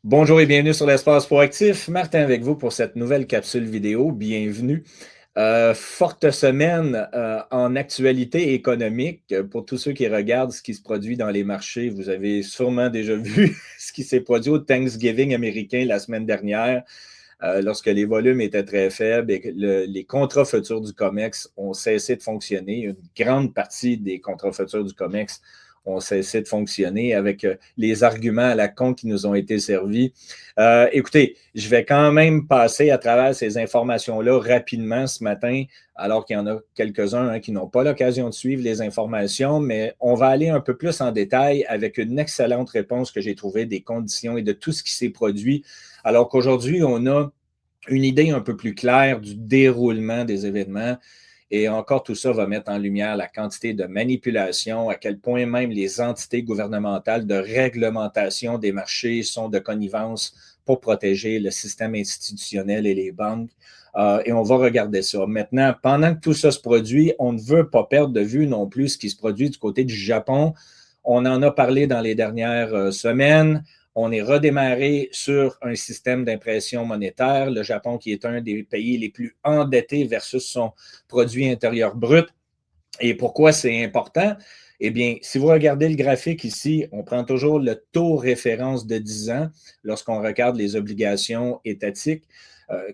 Bonjour et bienvenue sur l'Espace Proactif. Martin avec vous pour cette nouvelle capsule vidéo. Bienvenue. Forte semaine en actualité économique. Pour tous ceux qui regardent ce qui se produit dans les marchés, vous avez sûrement déjà vu ce qui s'est produit au Thanksgiving américain la semaine dernière, lorsque les volumes étaient très faibles et que les contrats futurs du COMEX ont cessé de fonctionner. Une grande partie des contrats futurs du COMEX ont cessé de fonctionner avec les arguments à la con qui nous ont été servis. Écoutez, je vais quand même passer à travers ces informations-là rapidement ce matin, alors qu'il y en a quelques-uns qui n'ont pas l'occasion de suivre les informations, mais on va aller un peu plus en détail avec une excellente réponse que j'ai trouvée des conditions et de tout ce qui s'est produit, alors qu'aujourd'hui, on a une idée un peu plus claire du déroulement des événements. Et encore, tout ça va mettre en lumière la quantité de manipulation, à quel point même les entités gouvernementales de réglementation des marchés sont de connivence pour protéger le système institutionnel et les banques. Et on va regarder ça. Maintenant, pendant que tout ça se produit, on ne veut pas perdre de vue non plus ce qui se produit du côté du Japon. On en a parlé dans les dernières semaines. On est redémarré sur un système d'impression monétaire. Le Japon, qui est un des pays les plus endettés versus son produit intérieur brut. Et pourquoi c'est important? Eh bien, si vous regardez le graphique ici, on prend toujours le taux référence de 10 ans lorsqu'on regarde les obligations étatiques,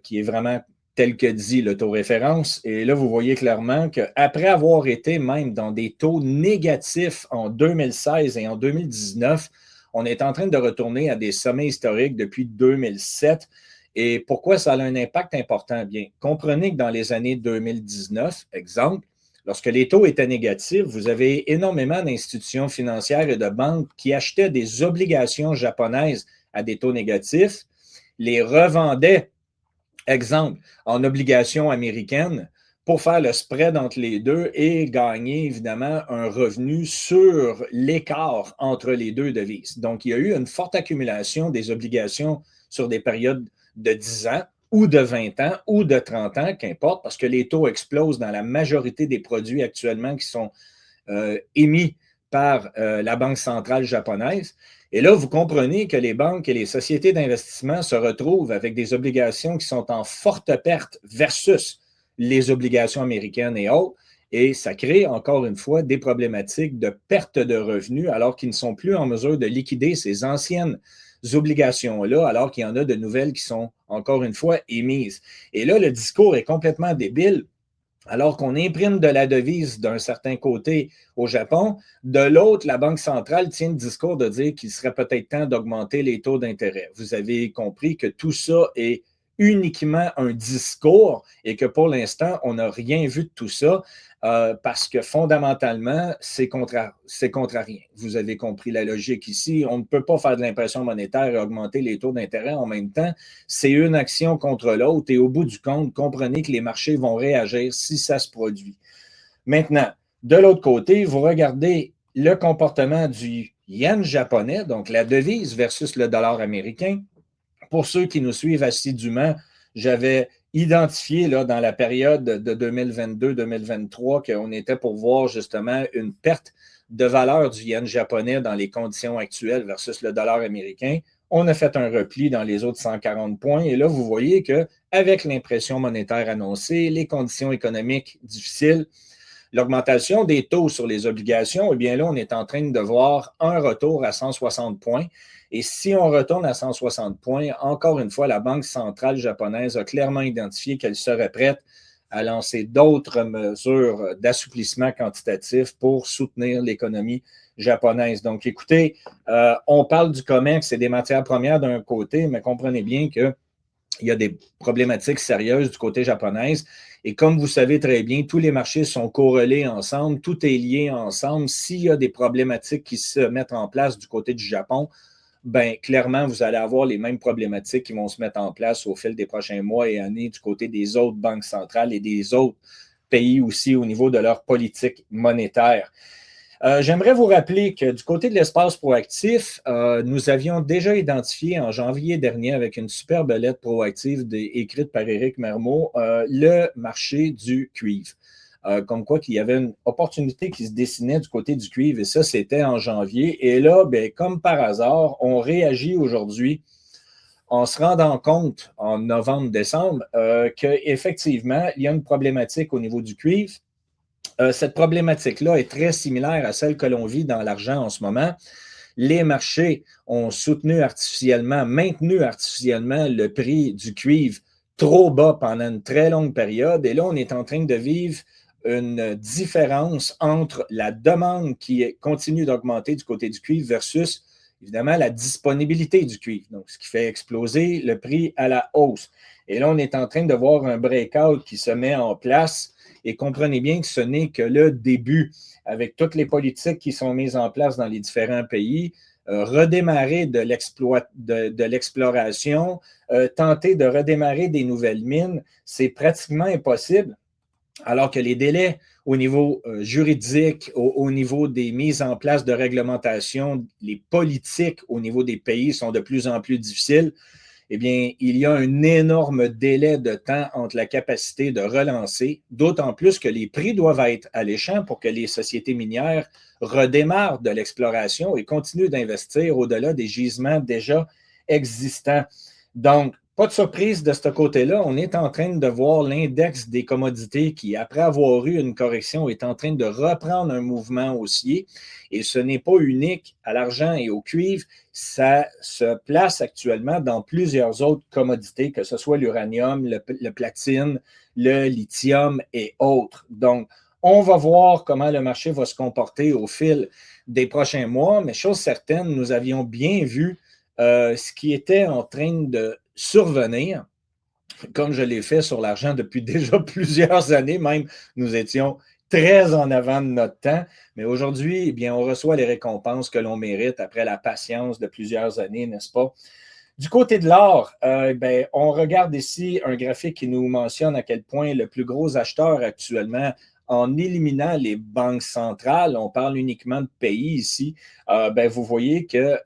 qui est vraiment tel que dit le taux référence. Et là, vous voyez clairement qu'après avoir été même dans des taux négatifs en 2016 et en 2019, on est en train de retourner à des sommets historiques depuis 2007. Et pourquoi ça a un impact important? Bien, comprenez que dans les années 2019, exemple, lorsque les taux étaient négatifs, vous avez énormément d'institutions financières et de banques qui achetaient des obligations japonaises à des taux négatifs, les revendaient, exemple, en obligations américaines pour faire le spread entre les deux et gagner évidemment un revenu sur l'écart entre les deux devises. Donc, il y a eu une forte accumulation des obligations sur des périodes de 10 ans ou de 20 ans ou de 30 ans, qu'importe, parce que les taux explosent dans la majorité des produits actuellement qui sont émis par la Banque centrale japonaise. Et là, vous comprenez que les banques et les sociétés d'investissement se retrouvent avec des obligations qui sont en forte perte versus les obligations américaines et autres. Et ça crée encore une fois des problématiques de perte de revenus alors qu'ils ne sont plus en mesure de liquider ces anciennes obligations-là, alors qu'il y en a de nouvelles qui sont encore une fois émises. Et là, le discours est complètement débile. Alors qu'on imprime de la devise d'un certain côté au Japon, de l'autre, la Banque centrale tient le discours de dire qu'il serait peut-être temps d'augmenter les taux d'intérêt. Vous avez compris que tout ça est uniquement un discours et que pour l'instant, on n'a rien vu de tout ça parce que fondamentalement, c'est contrarien. Vous avez compris la logique ici. On ne peut pas faire de l'impression monétaire et augmenter les taux d'intérêt en même temps. C'est une action contre l'autre et au bout du compte, comprenez que les marchés vont réagir si ça se produit. Maintenant, de l'autre côté, vous regardez le comportement du yen japonais, donc la devise versus le dollar américain. Pour ceux qui nous suivent assidûment, j'avais identifié là, dans la période de 2022-2023 qu'on était pour voir justement une perte de valeur du yen japonais dans les conditions actuelles versus le dollar américain. On a fait un repli dans les autres 140 points. Et là, vous voyez qu'avec l'impression monétaire annoncée, les conditions économiques difficiles, l'augmentation des taux sur les obligations, eh bien là, on est en train de voir un retour à 160 points. Et si on retourne à 160 points, encore une fois, la Banque centrale japonaise a clairement identifié qu'elle serait prête à lancer d'autres mesures d'assouplissement quantitatif pour soutenir l'économie japonaise. Donc, écoutez, on parle du COMEX et des matières premières d'un côté, mais comprenez bien que il y a des problématiques sérieuses du côté japonais. Et comme vous savez très bien, tous les marchés sont corrélés ensemble, tout est lié ensemble. S'il y a des problématiques qui se mettent en place du côté du Japon, ben clairement, vous allez avoir les mêmes problématiques qui vont se mettre en place au fil des prochains mois et années du côté des autres banques centrales et des autres pays aussi au niveau de leur politique monétaire. J'aimerais vous rappeler que du côté de l'espace proactif, nous avions déjà identifié en janvier dernier avec une superbe lettre proactive écrite par Éric Mermeau le marché du cuivre. Comme quoi qu'il y avait une opportunité qui se dessinait du côté du cuivre et ça, c'était en janvier. Et là, ben, comme par hasard, on réagit aujourd'hui en se rendant compte en novembre-décembre qu'effectivement, il y a une problématique au niveau du cuivre. Cette problématique-là est très similaire à celle que l'on vit dans l'argent en ce moment. Les marchés ont maintenu artificiellement le prix du cuivre trop bas pendant une très longue période. Et là, on est en train de vivre une différence entre la demande qui continue d'augmenter du côté du cuivre versus, évidemment, la disponibilité du cuivre. Donc, ce qui fait exploser le prix à la hausse. Et là, on est en train de voir un breakout qui se met en place. Et comprenez bien que ce n'est que le début, avec toutes les politiques qui sont mises en place dans les différents pays, redémarrer de l'exploration, tenter de redémarrer des nouvelles mines, c'est pratiquement impossible, alors que les délais au niveau juridique, au niveau des mises en place de réglementation, les politiques au niveau des pays sont de plus en plus difficiles. Eh bien, il y a un énorme délai de temps entre la capacité de relancer, d'autant plus que les prix doivent être alléchants pour que les sociétés minières redémarrent de l'exploration et continuent d'investir au-delà des gisements déjà existants. Donc, pas de surprise de ce côté-là. On est en train de voir l'index des commodités qui, après avoir eu une correction, est en train de reprendre un mouvement haussier. Et ce n'est pas unique à l'argent et au cuivre. Ça se place actuellement dans plusieurs autres commodités, que ce soit l'uranium, le platine, le lithium et autres. Donc, on va voir comment le marché va se comporter au fil des prochains mois, mais chose certaine, nous avions bien vu ce qui était en train de survenir, comme je l'ai fait sur l'argent depuis déjà plusieurs années, même nous étions très en avant de notre temps, mais aujourd'hui, eh bien, on reçoit les récompenses que l'on mérite après la patience de plusieurs années, n'est-ce pas? Du côté de l'or, on regarde ici un graphique qui nous mentionne à quel point le plus gros acheteur actuellement, en éliminant les banques centrales, on parle uniquement de pays ici, vous voyez que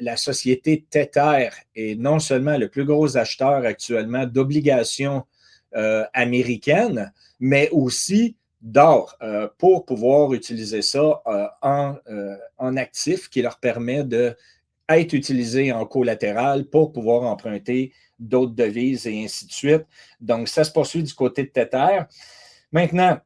la société Tether est non seulement le plus gros acheteur actuellement d'obligations américaines, mais aussi d'or pour pouvoir utiliser ça en actif qui leur permet de être utilisé en collatéral pour pouvoir emprunter d'autres devises et ainsi de suite. Donc, ça se poursuit du côté de Tether. Maintenant,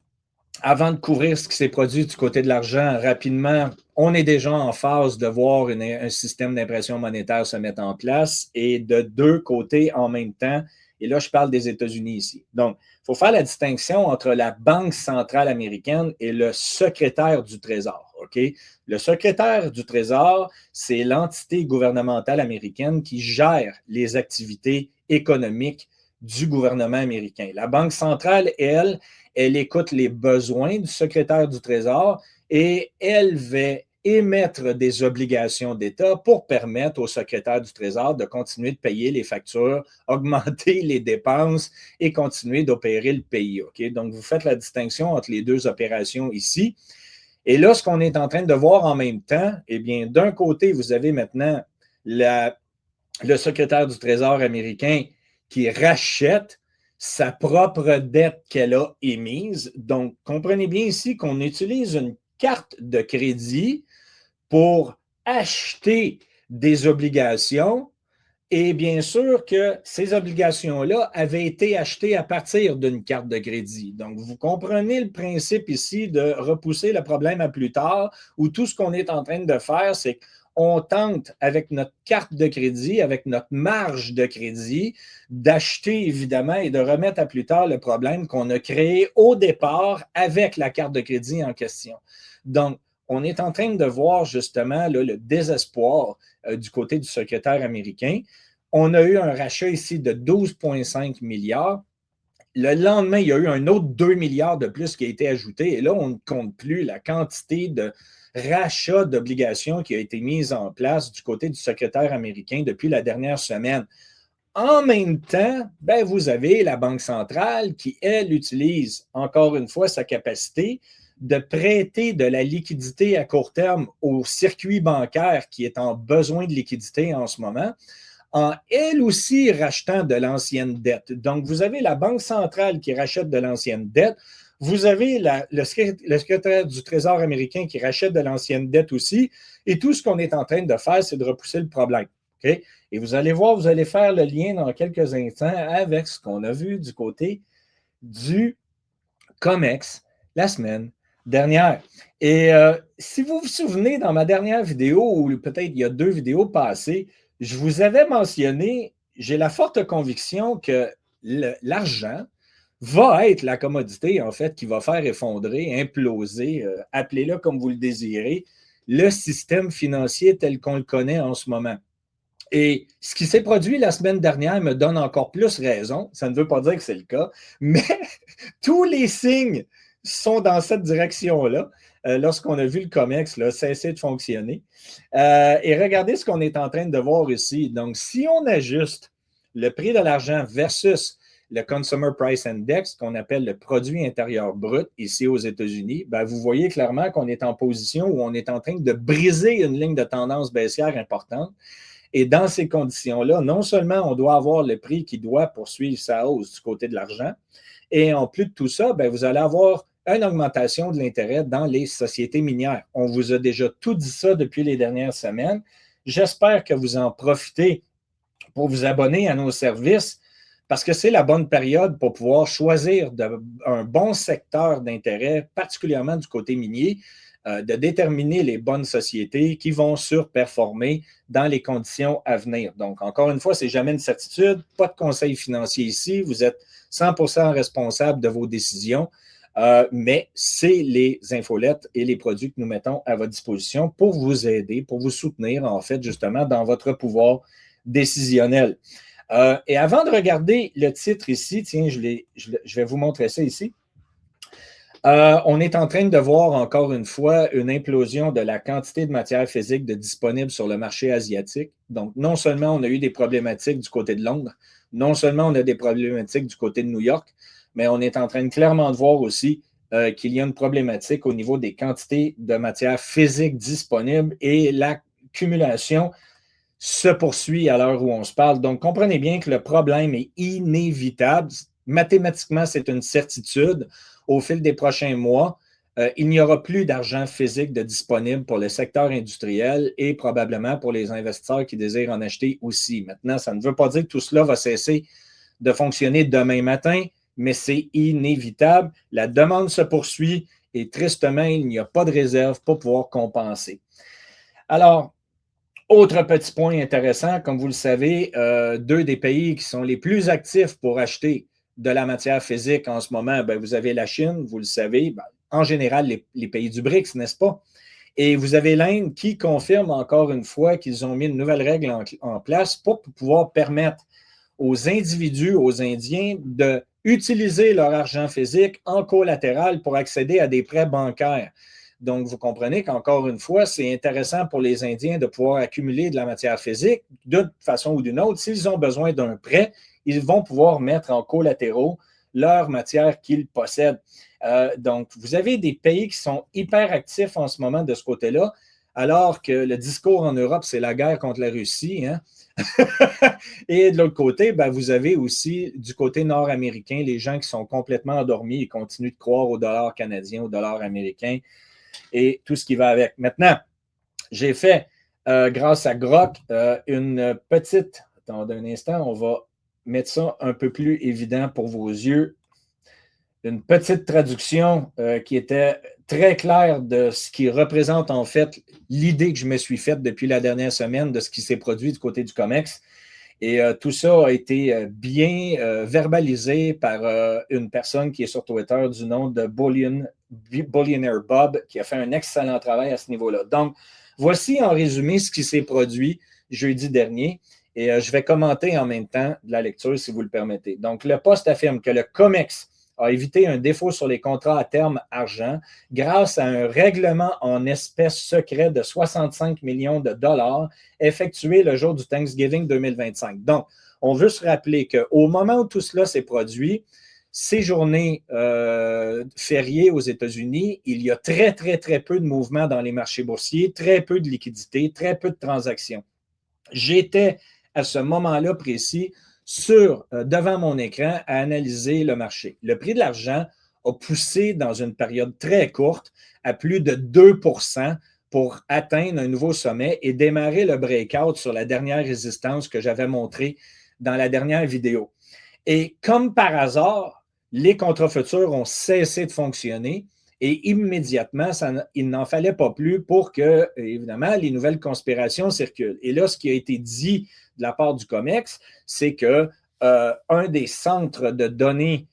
avant de couvrir ce qui s'est produit du côté de l'argent, rapidement, on est déjà en phase de voir un système d'impression monétaire se mettre en place et de deux côtés en même temps. Et là, je parle des États-Unis ici. Donc, il faut faire la distinction entre la Banque centrale américaine et le secrétaire du Trésor. OK? Le secrétaire du Trésor, c'est l'entité gouvernementale américaine qui gère les activités économiques du gouvernement américain. La Banque centrale, elle écoute les besoins du secrétaire du Trésor et elle va émettre des obligations d'État pour permettre au secrétaire du Trésor de continuer de payer les factures, augmenter les dépenses et continuer d'opérer le pays. Okay? Donc, vous faites la distinction entre les deux opérations ici. Et là, ce qu'on est en train de voir en même temps, eh bien, d'un côté, vous avez maintenant le secrétaire du Trésor américain qui rachète sa propre dette qu'elle a émise. Donc, comprenez bien ici qu'on utilise une carte de crédit pour acheter des obligations. Et bien sûr que ces obligations-là avaient été achetées à partir d'une carte de crédit. Donc, vous comprenez le principe ici de repousser le problème à plus tard, où tout ce qu'on est en train de faire, c'est qu'on tente avec notre carte de crédit, avec notre marge de crédit, d'acheter évidemment et de remettre à plus tard le problème qu'on a créé au départ avec la carte de crédit en question. Donc, on est en train de voir justement là, le désespoir du côté du secrétaire américain. On a eu un rachat ici de 12,5 milliards. Le lendemain, il y a eu un autre 2 milliards de plus qui a été ajouté. Et là, on ne compte plus la quantité de rachat d'obligations qui a été mise en place du côté du secrétaire américain depuis la dernière semaine. En même temps, vous avez la Banque centrale qui, elle, utilise encore une fois sa capacité de prêter de la liquidité à court terme au circuit bancaire qui est en besoin de liquidité en ce moment, en elle aussi rachetant de l'ancienne dette. Donc, vous avez la Banque centrale qui rachète de l'ancienne dette, vous avez le secrétaire du Trésor américain qui rachète de l'ancienne dette aussi, et tout ce qu'on est en train de faire, c'est de repousser le problème. Okay? Et vous allez voir, vous allez faire le lien dans quelques instants avec ce qu'on a vu du côté du COMEX la semaine dernière. Et si vous vous souvenez, dans ma dernière vidéo, ou peut-être il y a 2 vidéos passées, je vous avais mentionné, j'ai la forte conviction que l'argent va être la commodité, en fait, qui va faire effondrer, imploser, appelez-le comme vous le désirez, le système financier tel qu'on le connaît en ce moment. Et ce qui s'est produit la semaine dernière me donne encore plus raison. Ça ne veut pas dire que c'est le cas, mais tous les signes sont dans cette direction-là. Lorsqu'on a vu le COMEX là, cesser de fonctionner. Et regardez ce qu'on est en train de voir ici. Donc, si on ajuste le prix de l'argent versus le Consumer Price Index, qu'on appelle le produit intérieur brut ici aux États-Unis, ben, vous voyez clairement qu'on est en position où on est en train de briser une ligne de tendance baissière importante. Et dans ces conditions-là, non seulement on doit avoir le prix qui doit poursuivre sa hausse du côté de l'argent, et en plus de tout ça, bien, vous allez avoir une augmentation de l'intérêt dans les sociétés minières. On vous a déjà tout dit ça depuis les dernières semaines. J'espère que vous en profitez pour vous abonner à nos services parce que c'est la bonne période pour pouvoir choisir un bon secteur d'intérêt, particulièrement du côté minier, de déterminer les bonnes sociétés qui vont surperformer dans les conditions à venir. Donc, encore une fois, ce n'est jamais une certitude, pas de conseil financier ici, vous êtes 100% responsable de vos décisions, mais c'est les infolettes et les produits que nous mettons à votre disposition pour vous aider, pour vous soutenir, en fait, justement, dans votre pouvoir décisionnel. Et avant de regarder le titre ici, tiens, je vais vous montrer ça ici. On est en train de voir encore une fois une implosion de la quantité de matières physiques disponibles sur le marché asiatique. Donc, non seulement on a eu des problématiques du côté de Londres, non seulement on a des problématiques du côté de New York, mais on est en train clairement de voir aussi qu'il y a une problématique au niveau des quantités de matières physiques disponibles et l'accumulation se poursuit à l'heure où on se parle. Donc, comprenez bien que le problème est inévitable. Mathématiquement, c'est une certitude. Au fil des prochains mois, il n'y aura plus d'argent physique disponible pour le secteur industriel et probablement pour les investisseurs qui désirent en acheter aussi. Maintenant, ça ne veut pas dire que tout cela va cesser de fonctionner demain matin, mais c'est inévitable. La demande se poursuit et tristement, il n'y a pas de réserve pour pouvoir compenser. Alors, autre petit point intéressant, comme vous le savez, 2 des pays qui sont les plus actifs pour acheter de la matière physique en ce moment, bien, vous avez la Chine, vous le savez, bien, en général les pays du BRICS, n'est-ce pas? Et vous avez l'Inde qui confirme encore une fois qu'ils ont mis une nouvelle règle en place pour pouvoir permettre aux individus, aux Indiens, d'utiliser leur argent physique en collatéral pour accéder à des prêts bancaires. Donc, vous comprenez qu'encore une fois, c'est intéressant pour les Indiens de pouvoir accumuler de la matière physique d'une façon ou d'une autre. S'ils ont besoin d'un prêt, ils vont pouvoir mettre en collatéraux leur matière qu'ils possèdent. Donc, vous avez des pays qui sont hyper actifs en ce moment de ce côté-là, alors que le discours en Europe, c'est la guerre contre la Russie. Hein? Et de l'autre côté, ben, vous avez aussi du côté nord-américain les gens qui sont complètement endormis et continuent de croire au dollar canadien, au dollar américain et tout ce qui va avec. Maintenant, j'ai fait, grâce à Grok, une petite... Attendez un instant, on va mettre ça un peu plus évident pour vos yeux. Une petite traduction qui était très claire de ce qui représente en fait l'idée que je me suis faite depuis la dernière semaine de ce qui s'est produit du côté du COMEX. Et tout ça a été bien verbalisé par une personne qui est sur Twitter du nom de Bullionaire Bob, qui a fait un excellent travail à ce niveau-là. Donc, voici en résumé ce qui s'est produit jeudi dernier. Et je vais commenter en même temps de la lecture, si vous le permettez. Donc, le poste affirme que le COMEX a évité un défaut sur les contrats à terme argent grâce à un règlement en espèces secret de 65 millions de dollars effectué le jour du Thanksgiving 2025. Donc, on veut se rappeler qu'au moment où tout cela s'est produit, ces journées fériées aux États-Unis, il y a très, très, très peu de mouvements dans les marchés boursiers, très peu de liquidités, très peu de transactions. J'étais à ce moment-là précis devant mon écran à analyser le marché. Le prix de l'argent a poussé dans une période très courte à plus de 2 % pour atteindre un nouveau sommet et démarrer le breakout sur la dernière résistance que j'avais montrée dans la dernière vidéo. Et comme par hasard, les contrats futurs ont cessé de fonctionner et immédiatement, il n'en fallait pas plus pour que, évidemment, les nouvelles conspirations circulent. Et là, ce qui a été dit de la part du COMEX, c'est que un des centres de données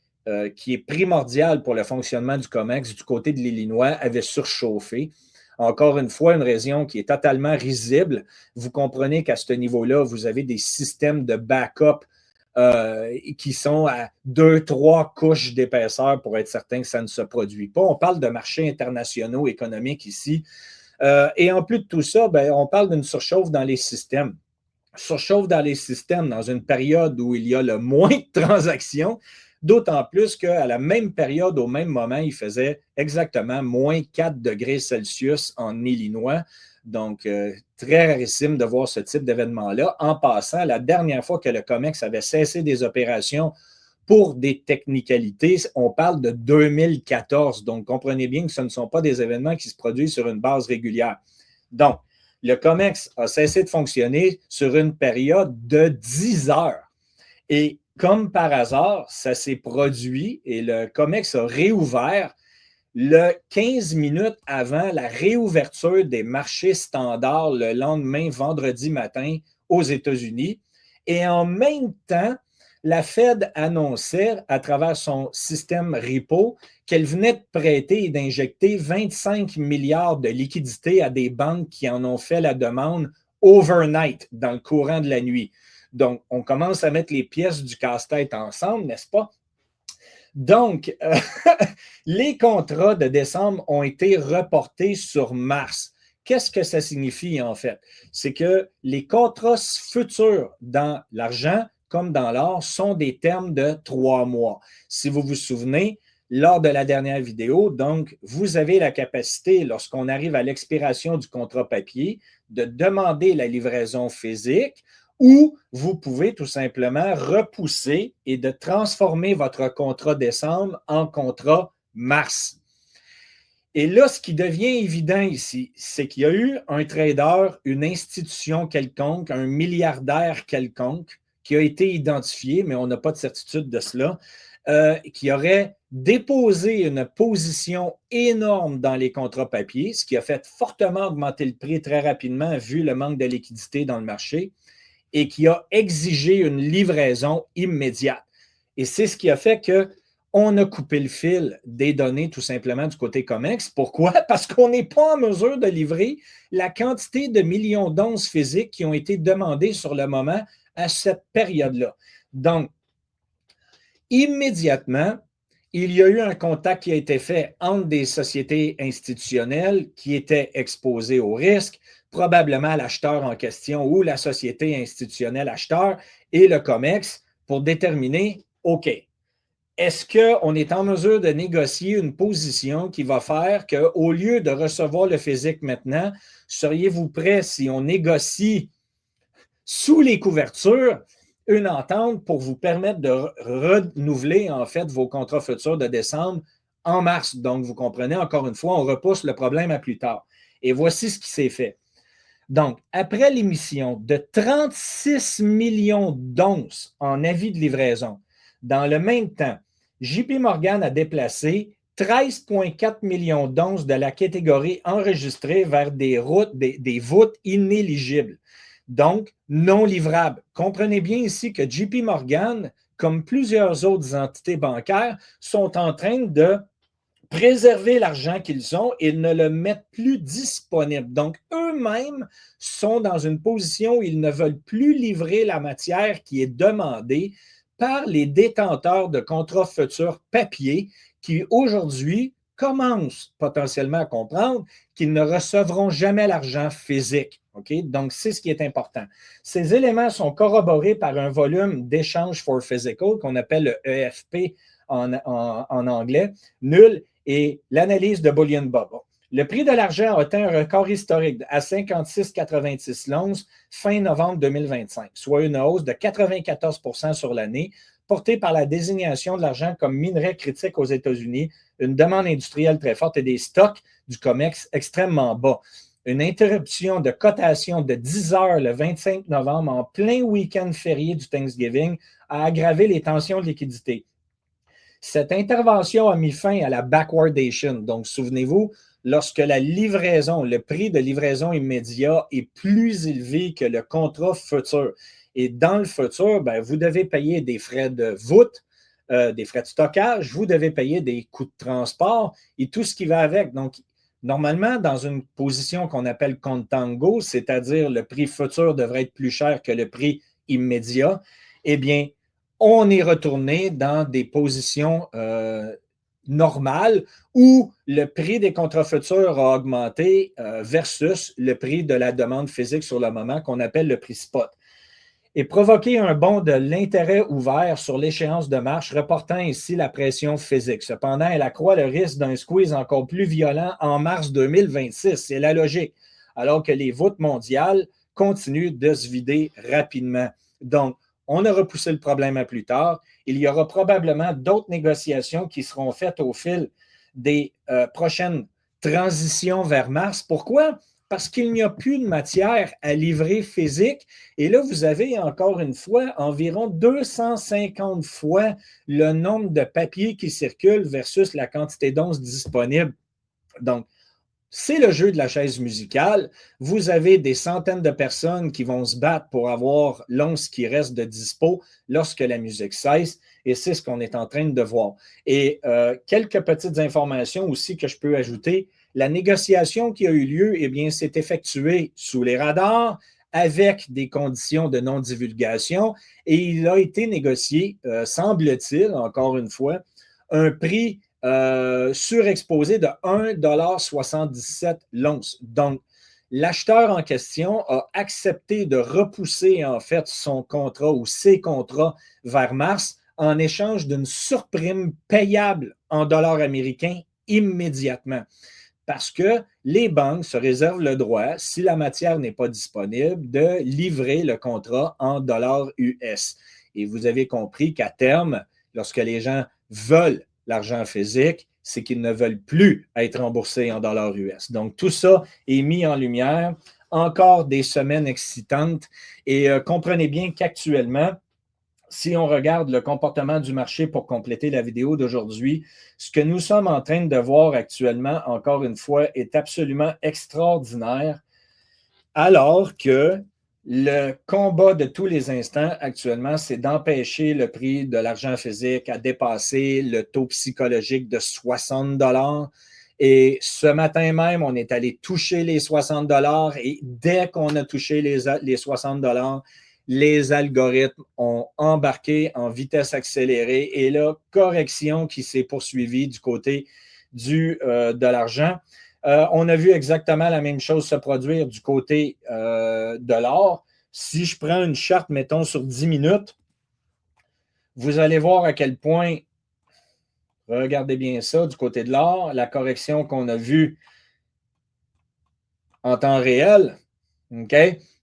qui est primordial pour le fonctionnement du COMEX du côté de l'Illinois avait surchauffé. Encore une fois, une région qui est totalement risible. Vous comprenez qu'à ce niveau-là, vous avez des systèmes de backup qui sont à 2-3 couches d'épaisseur pour être certain que ça ne se produit pas. On parle de marchés internationaux économiques ici. Et en plus de tout ça, ben, on parle d'une surchauffe dans les systèmes. Surchauffe dans les systèmes dans une période où il y a le moins de transactions, d'autant plus qu'à la même période, au même moment, il faisait exactement moins 4 degrés Celsius en Illinois. Donc, très rarissime de voir ce type d'événement-là. En passant, la dernière fois que le COMEX avait cessé des opérations pour des technicalités, on parle de 2014. Donc, comprenez bien que ce ne sont pas des événements qui se produisent sur une base régulière. Donc, le COMEX a cessé de fonctionner sur une période de 10 heures. Et comme par hasard, ça s'est produit et le COMEX a réouvert le 15 minutes avant la réouverture des marchés standards le lendemain, vendredi matin, aux États-Unis. Et en même temps, la Fed annonçait à travers son système repo qu'elle venait de prêter et d'injecter 25 milliards de liquidités à des banques qui en ont fait la demande overnight, dans le courant de la nuit. Donc, on commence à mettre les pièces du casse-tête ensemble, n'est-ce pas? Donc, les contrats de décembre ont été reportés sur mars. Qu'est-ce que ça signifie en fait? C'est que les contrats futurs dans l'argent comme dans l'or sont des termes de 3 mois. Si vous vous souvenez, lors de la dernière vidéo, donc, vous avez la capacité, lorsqu'on arrive à l'expiration du contrat papier, de demander la livraison physique ou vous pouvez tout simplement repousser et de transformer votre contrat décembre en contrat mars. Et là, ce qui devient évident ici, c'est qu'il y a eu un trader, une institution quelconque, un milliardaire quelconque qui a été identifié, mais on n'a pas de certitude de cela, qui aurait déposé une position énorme dans les contrats papiers, ce qui a fait fortement augmenter le prix très rapidement vu le manque de liquidité dans le marché et qui a exigé une livraison immédiate. Et c'est ce qui a fait qu'on a coupé le fil des données tout simplement du côté COMEX. Pourquoi? Parce qu'on n'est pas en mesure de livrer la quantité de millions d'onces physiques qui ont été demandées sur le moment à cette période-là. Donc, immédiatement, il y a eu un contact qui a été fait entre des sociétés institutionnelles qui étaient exposées au risque, probablement l'acheteur en question ou la société institutionnelle acheteur et le COMEX pour déterminer, OK, est-ce qu'on est en mesure de négocier une position qui va faire qu'au lieu de recevoir le physique maintenant, seriez-vous prêt si on négocie sous les couvertures une entente pour vous permettre de renouveler en fait vos contrats futurs de décembre en mars. Donc, vous comprenez, encore une fois, on repousse le problème à plus tard. Et voici ce qui s'est fait. Donc, après l'émission de 36 millions d'onces en avis de livraison, dans le même temps, JP Morgan a déplacé 13,4 millions d'onces de la catégorie enregistrée vers des voûtes inéligibles. Donc, non livrables. Comprenez bien ici que JP Morgan, comme plusieurs autres entités bancaires, sont en train de préserver l'argent qu'ils ont et ne le mettent plus disponible. Donc, eux-mêmes sont dans une position où ils ne veulent plus livrer la matière qui est demandée par les détenteurs de contrats futurs papier qui, aujourd'hui, commencent potentiellement à comprendre qu'ils ne recevront jamais l'argent physique. Okay? Donc, c'est ce qui est important. Ces éléments sont corroborés par un volume d'échange for physical qu'on appelle le EFP en anglais, nul, et l'analyse de Bullion Bubble. Le prix de l'argent a atteint un record historique à 56,86 l'once fin novembre 2025, soit une hausse de 94 % sur l'année, portée par la désignation de l'argent comme minerai critique aux États-Unis, une demande industrielle très forte et des stocks du COMEX extrêmement bas. une interruption de cotation de 10 heures le 25 novembre en plein week-end férié du Thanksgiving a aggravé les tensions de liquidité. Cette intervention a mis fin à la backwardation. Donc, souvenez-vous, lorsque la livraison, le prix de livraison immédiat est plus élevé que le contrat futur. Et dans le futur, ben, vous devez payer des frais de voûte, des frais de stockage, vous devez payer des coûts de transport et tout ce qui va avec. Donc, normalement, dans une position qu'on appelle contango, c'est-à-dire le prix futur devrait être plus cher que le prix immédiat, eh bien, on est retourné dans des positions normales où le prix des contrats futurs a augmenté versus le prix de la demande physique sur le moment qu'on appelle le prix spot. Et provoquer un bond de l'intérêt ouvert sur l'échéance de marche, reportant ainsi la pression physique. Cependant, elle accroît le risque d'un squeeze encore plus violent en mars 2026. C'est la logique, alors que les voûtes mondiales continuent de se vider rapidement. Donc, on a repoussé le problème à plus tard. Il y aura probablement d'autres négociations qui seront faites au fil des prochaines transitions vers Mars. Pourquoi? Parce qu'il n'y a plus de matière à livrer physique. Et là, vous avez encore une fois environ 250 fois le nombre de papiers qui circulent versus la quantité d'onces disponible. Donc, c'est le jeu de la chaise musicale. Vous avez des centaines de personnes qui vont se battre pour avoir l'once qui reste de dispo lorsque la musique cesse. Et c'est ce qu'on est en train de voir. Et quelques petites informations aussi que je peux ajouter. La négociation qui a eu lieu, eh bien, s'est effectuée sous les radars avec des conditions de non-divulgation et il a été négocié, semble-t-il, encore une fois, un prix surexposé de 1,77 l'once. Donc, l'acheteur en question a accepté de repousser en fait son contrat ou ses contrats vers mars en échange d'une surprime payable en dollars américains immédiatement. Parce que les banques se réservent le droit, si la matière n'est pas disponible, de livrer le contrat en dollars US. Et vous avez compris qu'à terme, lorsque les gens veulent l'argent physique, c'est qu'ils ne veulent plus être remboursés en dollars US. Donc, tout ça est mis en lumière. Encore des semaines excitantes. Et comprenez bien qu'actuellement, si on regarde le comportement du marché pour compléter la vidéo d'aujourd'hui, ce que nous sommes en train de voir actuellement, encore une fois, est absolument extraordinaire, alors que le combat de tous les instants actuellement, c'est d'empêcher le prix de l'argent physique à dépasser le taux psychologique de 60 $. Et ce matin même, on est allé toucher les 60 $ et dès qu'on a touché les 60 $, les algorithmes ont embarqué en vitesse accélérée et là, correction qui s'est poursuivie du côté de l'argent. On a vu exactement la même chose se produire du côté de l'or. Si je prends une charte, mettons, sur 10 minutes, vous allez voir à quel point, regardez bien ça, du côté de l'or, la correction qu'on a vue en temps réel, OK?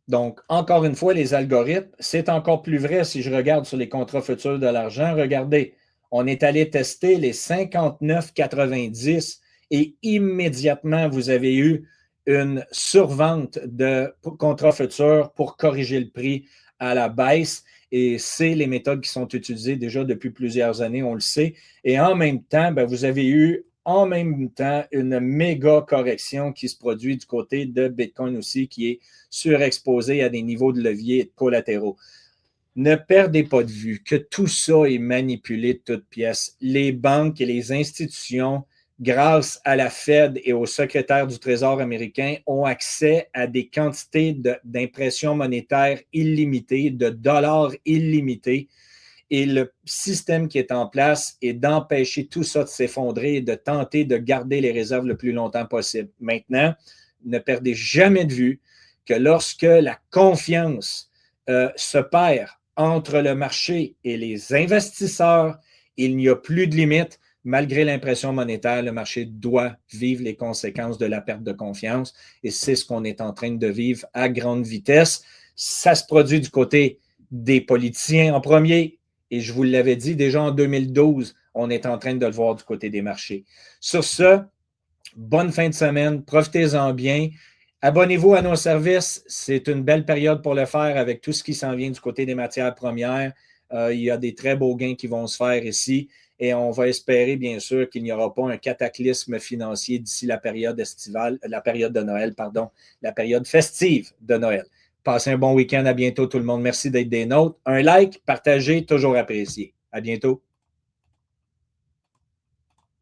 Donc, encore une fois, les algorithmes, c'est encore plus vrai si je regarde sur les contrats futurs de l'argent. Regardez, on est allé tester les 59,90 et immédiatement, vous avez eu une survente de contrats futurs pour corriger le prix à la baisse. Et c'est les méthodes qui sont utilisées déjà depuis plusieurs années, on le sait. Et en même temps, ben, vous avez eu en même temps une méga correction qui se produit du côté de Bitcoin aussi, qui est surexposé à des niveaux de levier et de collatéraux. Ne perdez pas de vue que tout ça est manipulé de toutes pièces. Les banques et les institutions, grâce à la Fed et au secrétaire du Trésor américain, ont accès à des quantités d'impressions monétaires illimitées, de dollars illimités. Et le système qui est en place est d'empêcher tout ça de s'effondrer et de tenter de garder les réserves le plus longtemps possible. Maintenant, ne perdez jamais de vue que lorsque la confiance se perd entre le marché et les investisseurs, il n'y a plus de limite. Malgré l'impression monétaire, le marché doit vivre les conséquences de la perte de confiance et c'est ce qu'on est en train de vivre à grande vitesse. Ça se produit du côté des politiciens en premier. Et je vous l'avais dit déjà en 2012, on est en train de le voir du côté des marchés. Sur ce, bonne fin de semaine, profitez-en bien. Abonnez-vous à nos services. C'est une belle période pour le faire avec tout ce qui s'en vient du côté des matières premières. Il y a des très beaux gains qui vont se faire ici et on va espérer, bien sûr, qu'il n'y aura pas un cataclysme financier d'ici la période estivale, la période de Noël, pardon, la période festive de Noël. Passez un bon week-end. À bientôt, tout le monde. Merci d'être des nôtres. Un like, partagez, toujours apprécié. À bientôt.